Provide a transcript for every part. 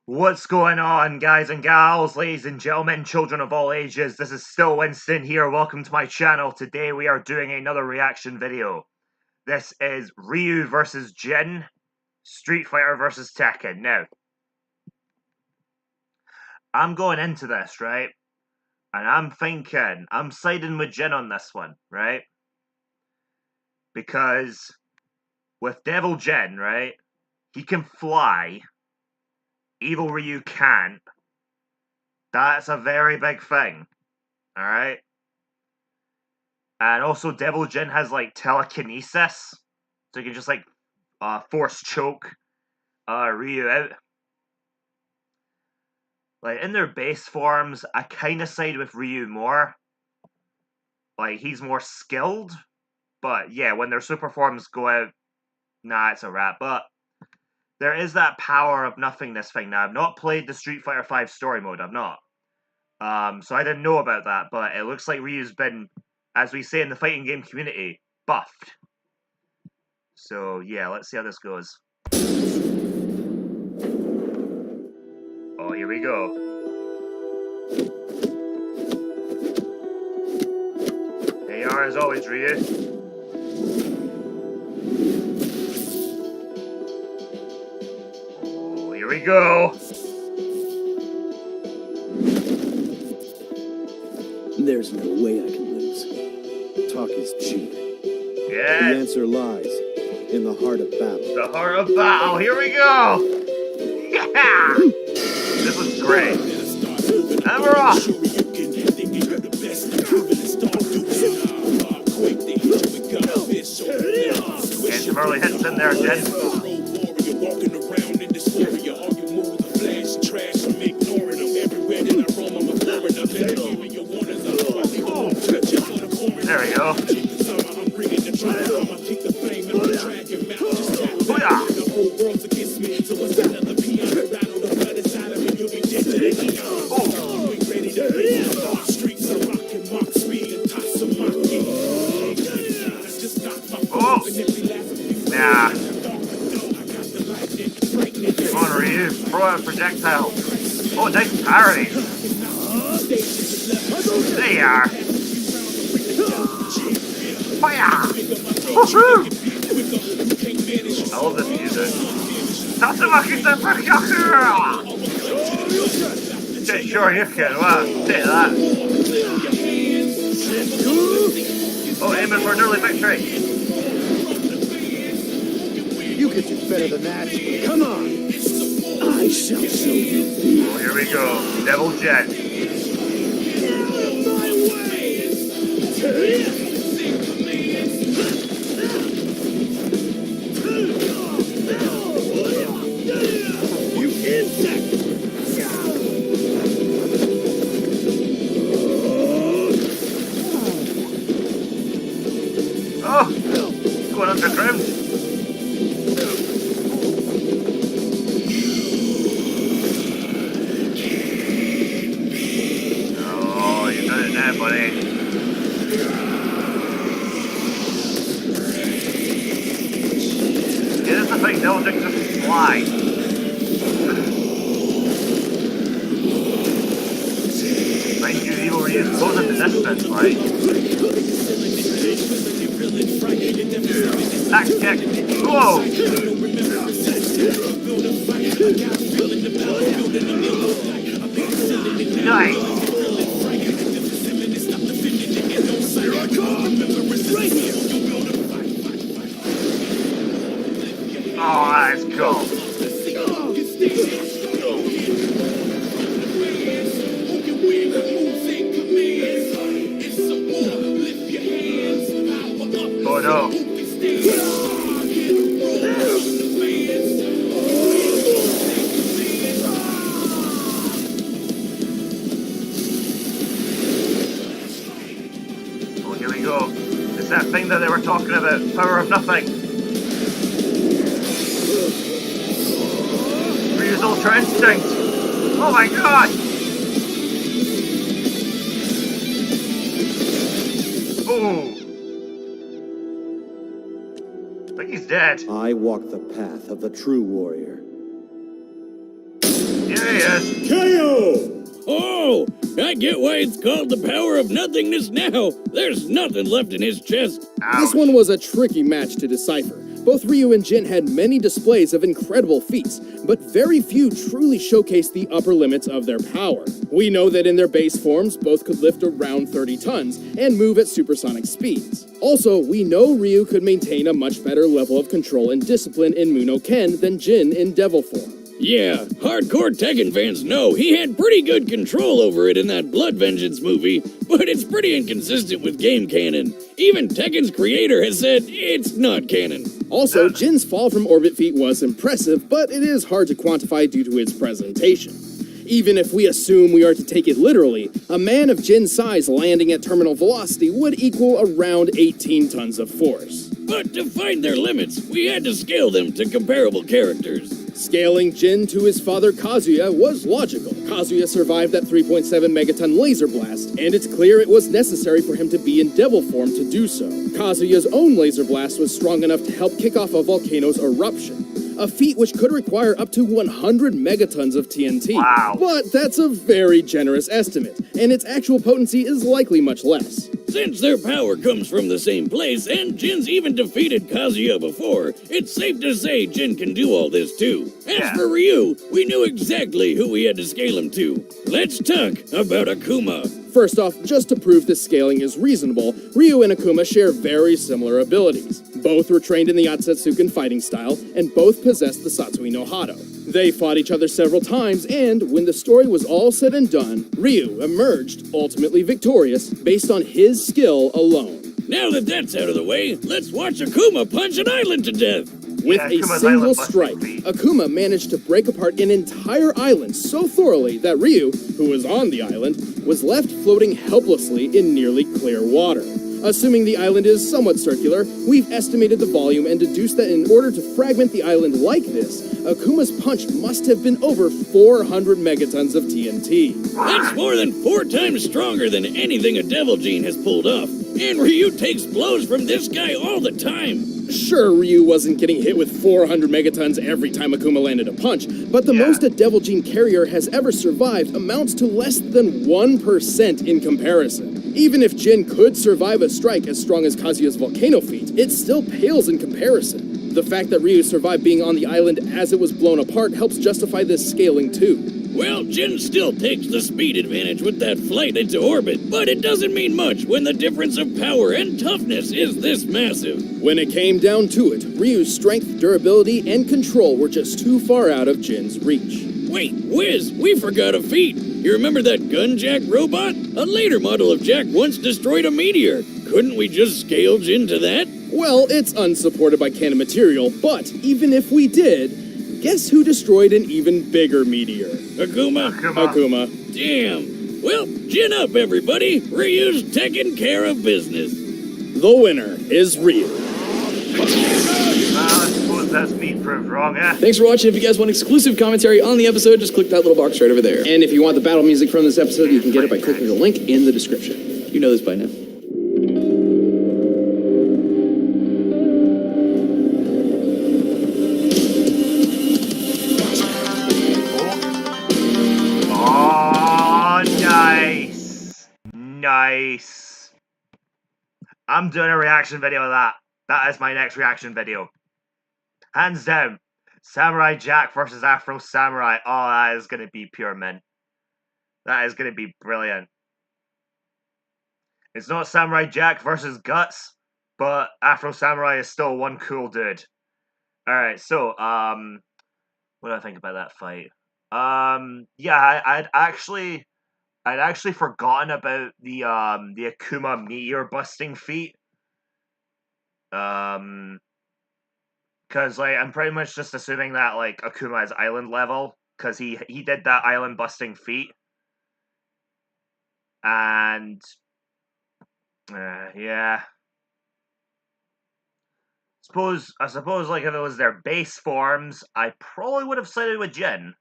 What's going on, guys and gals, ladies and gentlemen, children of all ages? This is Stillwinston here. Welcome to my channel. Today we are doing another reaction video. This is Ryu versus Jin, Street Fighter versus Tekken. Now, I'm going into this, right? And I'm thinking, I'm siding with Jin on this one, right? Because with Devil Jin, right, he can fly. Evil Ryu can't. That's a very big thing. Alright? And also Devil Jin has like telekinesis. So you can just like force choke Ryu out. Like in their base forms, I kinda side with Ryu more. Like he's more skilled. But yeah, when their super forms go out, nah, it's a wrap. But there is that power of nothingness thing. Now, I've not played the Street Fighter V story mode, I've not. So I didn't know about that, but it looks like Ryu's been, as we say in the fighting game community, buffed. So yeah, let's see how this goes. Oh, here we go. There you are as always, Ryu. Oh, here we go. There's no way I can lose. Talk is cheap. Yes. The answer lies in the heart of battle. The heart of battle. Here we go. Yeah. This was great. And we're off. Get some early hits in there, Jin. There we go. Booyah! Oh! Nah. Come on, Ryu. Throw out a projectile. Oh, nice parry. There you are. Fire! Woohoo! I love this music. Tatsumaki Senpukyaku! Sure, you can. Wow, take that. Oh, aiming for an early victory. You could do better than that. Come on. I shall show you. Oh, here we go. Devil Jin. You insect! Oh! Going underground. Oh, you done it now, buddy. Yeah, that's the thing, Devil Jin just fly. Mind you, Evil Ryu goes in the distance, right? Axe kick. Whoa! Nice. Here I come! Right here! Oh, that's cool. Oh no. Oh, here we go. It's that thing that they were talking about. Power of nothing. Ryu's Ultra Instinct. Oh my god. Oh. I think he's dead. I walk the path of the true warrior. Here he is. KO! Oh, I get why it's called the power of nothingness now. There's nothing left in his chest. Ouch. This one was a tricky match to decipher. Both Ryu and Jin had many displays of incredible feats, but very few truly showcased the upper limits of their power. We know that in their base forms, both could lift around 30 tons and move at supersonic speeds. Also, we know Ryu could maintain a much better level of control and discipline in Muno Ken than Jin in Devil form. Yeah, hardcore Tekken fans know he had pretty good control over it in that Blood Vengeance movie, but it's pretty inconsistent with game canon. Even Tekken's creator has said it's not canon. Also, Jin's fall from orbit feat was impressive, but it is hard to quantify due to its presentation. Even if we assume we are to take it literally, a man of Jin's size landing at terminal velocity would equal around 18 tons of force. But to find their limits, we had to scale them to comparable characters. Scaling Jin to his father Kazuya was logical. Kazuya survived that 3.7 megaton laser blast, and it's clear it was necessary for him to be in devil form to do so. Kazuya's own laser blast was strong enough to help kick off a volcano's eruption, a feat which could require up to 100 megatons of TNT. Wow. But that's a very generous estimate, and its actual potency is likely much less. Since their power comes from the same place, and Jin's even defeated Kazuya before, it's safe to say Jin can do all this too. As for Ryu, we knew exactly who we had to scale him to. Let's talk about Akuma. First off, just to prove this scaling is reasonable, Ryu and Akuma share very similar abilities. Both were trained in the Otsutsuken fighting style, and both possessed the Satsui no Hado. They fought each other several times, and when the story was all said and done, Ryu emerged, ultimately victorious, based on his skill alone. Now that that's out of the way, let's watch Akuma punch an island to death. With Yeah, a Akuma's single island busting strike, feat. Akuma managed to break apart an entire island so thoroughly that Ryu, who was on the island, was left floating helplessly in nearly clear water. Assuming the island is somewhat circular, we've estimated the volume and deduced that in order to fragment the island like this, Akuma's punch must have been over 400 megatons of TNT. That's more than 4 times stronger than anything a Devil Gene has pulled off. And Ryu takes blows from this guy all the time. Sure, Ryu wasn't getting hit with 400 megatons every time Akuma landed a punch, but the most a Devil Gene carrier has ever survived amounts to less than 1% in comparison. Even if Jin could survive a strike as strong as Kazuya's volcano feat, it still pales in comparison. The fact that Ryu survived being on the island as it was blown apart helps justify this scaling too. Well, Jin still takes the speed advantage with that flight into orbit, but it doesn't mean much when the difference of power and toughness is this massive. When it came down to it, Ryu's strength, durability, and control were just too far out of Jin's reach. Wait, Wiz, we forgot a feat. You remember that Gunjack robot? A later model of Jack once destroyed a meteor. Couldn't we just scale Jin to that? Well, it's unsupported by canon material, but even if we did, guess who destroyed an even bigger meteor? Akuma? Akuma. Damn. Well, Jin up, everybody. Ryu's taking care of business. The winner is Ryu. I suppose that's me proved wrong, eh? Thanks for watching. If you guys want exclusive commentary on the episode, just click that little box right over there. And if you want the battle music from this episode, you can get it by clicking the link in the description. You know this by now. Oh, nice. Nice. I'm doing a reaction video of that. That is my next reaction video. Hands down. Samurai Jack versus Afro Samurai. Oh, that is going to be pure mint. That is going to be brilliant. It's not Samurai Jack versus Guts, but Afro Samurai is still one cool dude. Alright, so, what do I think about that fight? Yeah, I'd actually forgotten about the Akuma meteor busting feat. Because, like, I'm pretty much just assuming that, like, Akuma is island level, because he did that island busting feat. And, yeah. I suppose, like, if it was their base forms, I probably would have sided with Jin.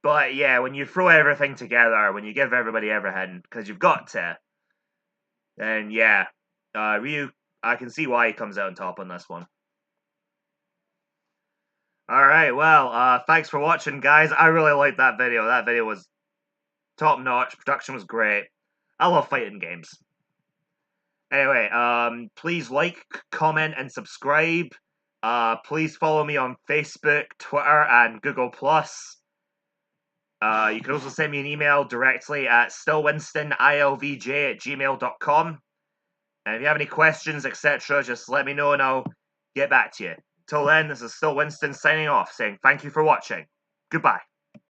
But, yeah, when you throw everything together, when you give everybody everything, because you've got to, then, yeah, Ryu, I can see why he comes out on top on this one. Alright, well, thanks for watching, guys. I really liked that video. That video was top-notch. Production was great. I love fighting games. Anyway, please like, comment, and subscribe. Please follow me on Facebook, Twitter, and Google+. You can also send me an email directly at stillwinstonilvj@gmail.com. And if you have any questions, etc., just let me know and I'll get back to you. Till then, this is Stillwinston signing off, saying thank you for watching. Goodbye.